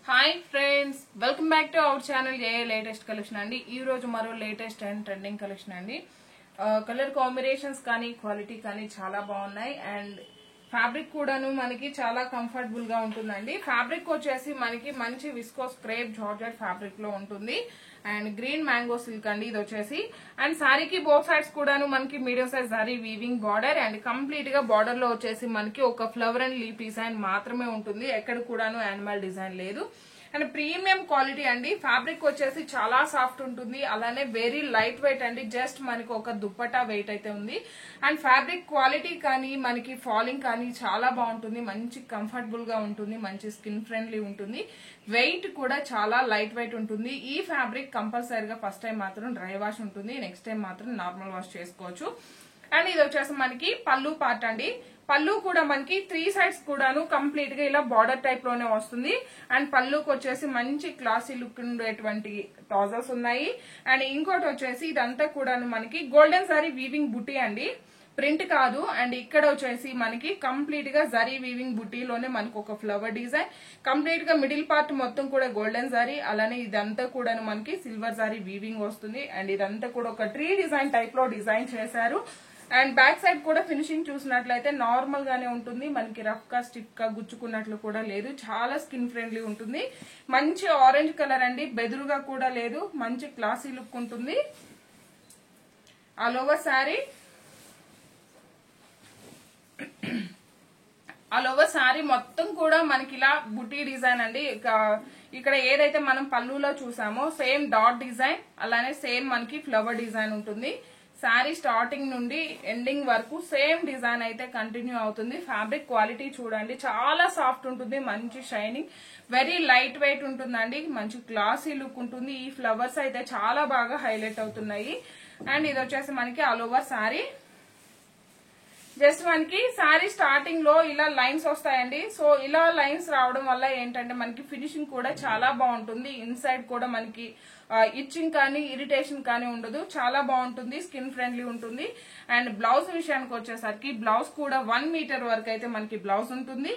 Hi friends, welcome back to our channel A latest collection అండి. ఈ రోజు మరో లేటెస్ట్ అండ్ ట్రెండింగ్ కలెక్షన్ అండి. కలర్ కాంబినేషన్స్ కానీ క్వాలిటీ కానీ చాలా బాగున్నాయి అండ్ ఫ్యాబ్రిక్ కూడాను మనకి చాలా కంఫర్టబుల్ గా ఉంటుందండి. ఫ్యాబ్రిక్ వచ్చేసి మనకి మంచి విస్కోస్ క్రేప్ జార్జెట్ ఫ్యాబ్రిక్ లో ఉంటుంది అండ్ గ్రీన్ మ్యాంగో సిల్క్ అండి ఇది వచ్చేసి. అండ్ సారీకి బోత్ సైడ్స్ కూడాను మనకి medium size sorry weaving border and complete గా బార్డర్ లో వచ్చేసి మనకి ఒక ఫ్లవర్ అండ్ లీఫ్ డిజైన్ మాత్రమే ఉంటుంది. ఎక్కడ కూడాను యానిమల్ డిజైన్ లేదు. అండ్ ప్రీమియం క్వాలిటీ అండి. ఫ్యాబ్రిక్ వచ్చేసి చాలా సాఫ్ట్ ఉంటుంది, అలానే వెరీ లైట్ వెయిట్ అండి. జస్ట్ మనకి ఒక దుప్పటా వెయిట్ అయితే ఉంది. అండ్ ఫ్యాబ్రిక్ క్వాలిటీ కానీ మనకి ఫాలింగ్ కానీ చాలా బాగుంటుంది, మంచి కంఫర్టబుల్ గా ఉంటుంది, మంచి స్కిన్ ఫ్రెండ్లీ ఉంటుంది. వెయిట్ కూడా చాలా లైట్ వెయిట్ ఉంటుంది. ఈ ఫ్యాబ్రిక్ కంపల్సరీగా ఫస్ట్ టైం మాత్రం డ్రై వాష్ ఉంటుంది, నెక్స్ట్ టైం మాత్రం నార్మల్ వాష్ చేసుకోవచ్చు. అండ్ ఇది వచ్చేసి మనకి పళ్ళు పార్ట్ అండి. పళ్ళు కూడా మనకి 3 సైడ్స్ కూడాను కంప్లీట్ గా ఇలా బార్డర్ టైప్ లోనే వస్తుంది. అండ్ పళ్ళుకి వచ్చేసి మంచి క్లాసీ లుక్ ఉండేటువంటి టాజల్స్ ఉన్నాయి. అండ్ ఇంకోటి వచ్చేసి ఇదంతా కూడాను మనకి గోల్డెన్ సారీ వీవింగ్ బుటీ అండి, ప్రింట్ కాదు. అండ్ ఇక్కడ వచ్చేసి మనకి కంప్లీట్ గా జరీ వీవింగ్ బుటీలోనే మనకు ఒక ఫ్లవర్ డిజైన్, కంప్లీట్ గా మిడిల్ పార్ట్ మొత్తం కూడా గోల్డెన్ సారీ, అలానే ఇదంతా కూడా మనకి సిల్వర్ సారీ వీవింగ్ వస్తుంది. అండ్ ఇదంతా కూడా ఒక ట్రీ డిజైన్ టైప్ లో డిజైన్ చేశారు. అండ్ బ్యాక్ సైడ్ కూడా ఫినిషింగ్ చూసినట్లయితే నార్మల్ గానే ఉంటుంది, మనకి రఫ్ గా స్టిఫ్ గా గుచ్చుకున్నట్లు కూడా లేదు. చాలా స్కిన్ ఫ్రెండ్లీ ఉంటుంది. మంచి ఆరెంజ్ కలర్ అండి, బెదురుగా కూడా లేదు, మంచి క్లాసీ లుక్ ఉంటుంది. ఆల్ ఓవర్ శారీ మొత్తం కూడా మనకి ఇలా బుటీ డిజైన్ అండి. ఇక్కడ ఏదైతే మనం పళ్ళులో చూసామో సేమ్ డాట్ డిజైన్, అలానే సేమ్ మనకి ఫ్లవర్ డిజైన్ ఉంటుంది. శారీ స్టార్టింగ్ నుండి ఎండింగ్ వరకు సేమ్ డిజైన్ అయితే కంటిన్యూ అవుతుంది. ఫ్యాబ్రిక్ క్వాలిటీ చూడండి, చాలా సాఫ్ట్ ఉంటుంది, మంచి షైనింగ్, వెరీ లైట్ వెయిట్ ఉంటుందండి, మంచి క్లాసీ లుక్ ఉంటుంది. ఈ ఫ్లవర్స్ అయితే చాలా బాగా హైలైట్ అవుతున్నాయి. అండ్ ఇది వచ్చేసి మనకి ఆల్ ఓవర్ శారీ. జస్ట్ మనకి శారీ స్టార్టింగ్ లో ఇలా లైన్స్ వస్తాయండి. సో ఇలా లైన్స్ రావడం వల్ల ఏంటంటే మనకి ఫినిషింగ్ కూడా చాలా బాగుంటుంది. ఇన్సైడ్ కూడా మనకి ఇచ్చింగ్ కానీ ఇరిటేషన్ కానీ ఉండదు, చాలా బాగుంటుంది, స్కిన్ ఫ్రెండ్లీ ఉంటుంది. అండ్ బ్లౌజ్ విషయానికి వచ్చేసరికి బ్లౌజ్ కూడా 1 మీటర్ వరకు అయితే మనకి బ్లౌజ్ ఉంటుంది.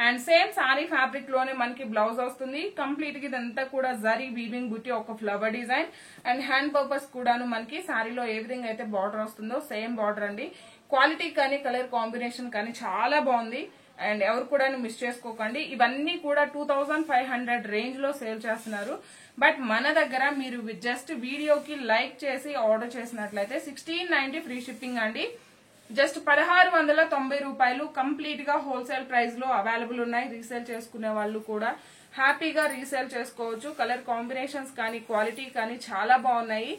అండ్ సేమ్ సారీ ఫ్యాబ్రిక్ లోనే మనకి బ్లౌజ్ వస్తుంది. కంప్లీట్ గా ఇదంతా కూడా జరీ వీవింగ్ బుట్టి ఒక flower design. And hand purpose కూడాను మనకి సారీలో ఏ విధంగా అయితే బార్డర్ వస్తుందో సేమ్ బార్డర్ అండి. క్వాలిటీ కానీ కలర్ కాంబినేషన్ కానీ చాలా బాగుంది. అండ్ ఎవరు కూడా మిస్ చేసుకోకండి. ఇవన్నీ కూడా 2500 రేంజ్ లో సేల్ చేస్తున్నారు. బట్ మన దగ్గర మీరు జస్ట్ వీడియోకి లైక్ చేసి ఆర్డర్ చేసినట్లయితే 1690 ఫ్రీ షిప్పింగ్ అండి. జస్ట్ 1690 రూపాయలు కంప్లీట్ గా హోల్సేల్ ప్రైస్ లో అవైలబుల్ ఉన్నాయి. రీసేల్ చేసుకునే వాళ్ళు కూడా హ్యాపీగా రీసేల్ చేసుకోవచ్చు. కలర్ కాంబినేషన్స్ కానీ క్వాలిటీ కానీ చాలా బాగున్నాయి.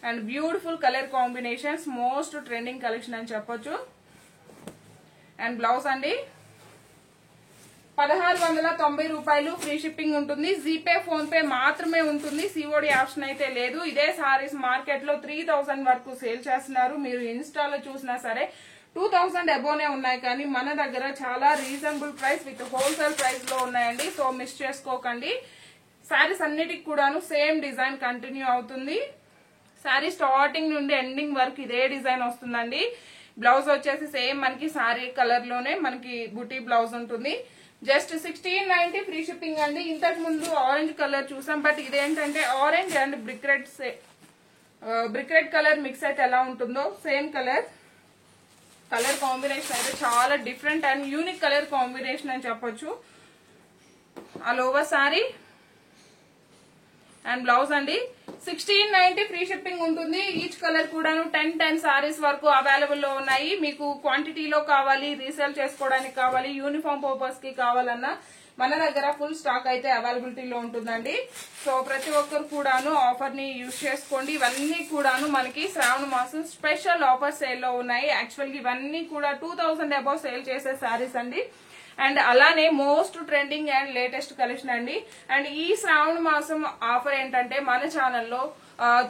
And beautiful colour combinations, most trending collection అని చెప్పొచ్చు. అండ్ బ్లౌజ్ అండి 1690 రూపాయలు ఫ్రీ షిప్పింగ్ ఉంటుంది. జీపే ఫోన్ పే మాత్రమే ఉంటుంది, సిఓడి ఆప్షన్ అయితే లేదు. ఇదే సారీస్ మార్కెట్ లో 3000 వరకు సేల్ చేస్తున్నారు. మీరు ఇన్స్టాలో చూసినా సరే 2000 అబోనే ఉన్నాయి, కానీ మన దగ్గర చాలా reasonable price with wholesale price లో ఉన్నాయండి. సో మిస్ చేసుకోకండి. సారీస్ అన్నిటికి కూడాను సేమ్ డిజైన్ కంటిన్యూ అవుతుంది. సారీ స్టార్టింగ్ నుండి ఎండింగ్ వరకు ఇదే డిజైన్ వస్తుందండి. బ్లౌజ్ వచ్చేసి సేమ్ మనకి సారీ కలర్ లోనే మనకి బుటీ బ్లౌజ్ ఉంటుంది. జస్ట్ 1690 ఫ్రీ షిప్పింగ్ అండి. ఇంతకు ముందు ఆరెంజ్ కలర్ చూసాం, బట్ ఇదేంటంటే orange and brick red colour mix అయితే ఎలా ఉంటుందో సేమ్ కలర్ కాంబినేషన్ అయితే చాలా different and unique colour combination అని చెప్పొచ్చు. All over sorry and blouse అండి 1690 ఫ్రీ షిప్పింగ్ ఉంటుంది. ఈచ్ కలర్ కూడాను 10 సారీస్ వరకు అవైలబుల్ లో ఉన్నాయి. మీకు క్వాంటిటీలో కావాలి, రీసేల్ చేసుకోవడానికి కావాలి, యూనిఫామ్ పర్పస్ కి కావాలన్నా మన దగ్గర ఫుల్ స్టాక్ అయితే అవైలబిలిటీలో ఉంటుందండి. సో ప్రతి ఒక్కరు కూడాను ఆఫర్ ని యూజ్ చేసుకోండి. ఇవన్నీ కూడాను మనకి శ్రావణ మాసం స్పెషల్ ఆఫర్ సేల్ లో ఉన్నాయి. యాక్చువల్ గా ఇవన్నీ కూడా 2000 అబౌవ్ సేల్ చేసే సారీస్ అండి. అండ్ అలానే most trending and latest collection అండి. అండ్ ఈ శ్రావణ మాసం ఆఫర్ ఏంటంటే మన ఛానల్లో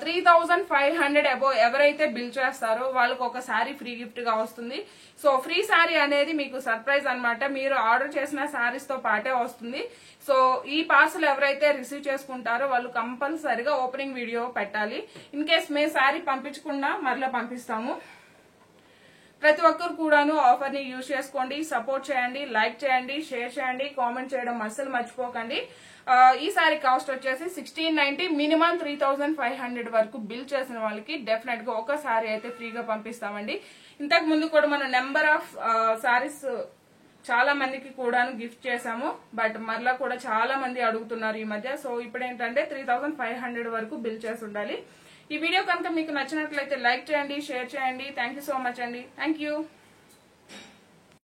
3500 అబోవ్ ఎవరైతే బిల్ చేస్తారో వాళ్ళకు ఒక శారీ ఫ్రీ గిఫ్ట్ గా వస్తుంది. సో ఫ్రీ శారీ అనేది మీకు సర్ప్రైజ్ అన్నమాట. మీరు ఆర్డర్ చేసిన శారీస్ తో పాటే వస్తుంది. సో ఈ పార్సల్ ఎవరైతే రిసీవ్ చేసుకుంటారో వాళ్ళు కంపల్సరిగా ఓపెనింగ్ వీడియో పెట్టాలి. ఇన్ కేస్ మేము శారీ పంపించకుండా మరలా పంపిస్తాము. ప్రతి ఒక్కరు కూడాను ఆఫర్ ని యూజ్ చేసుకోండి, సపోర్ట్ చేయండి, లైక్ చేయండి, షేర్ చేయండి, కామెంట్ చేయడం అస్సలు మర్చిపోకండి. ఈ సారీ కాస్ట్ వచ్చేసి 1690, మినిమం 3500 వరకు బిల్ చేసిన వాళ్ళకి డెఫినెట్ గా ఒక సారీ అయితే ఫ్రీగా పంపిస్తామండి. ఇంతకు ముందు కూడా మనం నెంబర్ ఆఫ్ సారీస్ చాలా మందికి కూడాను గిఫ్ట్ చేశాము, బట్ మరలా కూడా చాలా మంది అడుగుతున్నారు ఈ మధ్య. సో ఇప్పుడు ఏంటంటే 3500 వరకు బిల్ చేసి ఉండాలి. ఈ వీడియో కనుక మీకు నచ్చినట్లయితే లైక్ చేయండి, షేర్ చేయండి. థ్యాంక్ యూ సో మచ్ అండి. Thank you.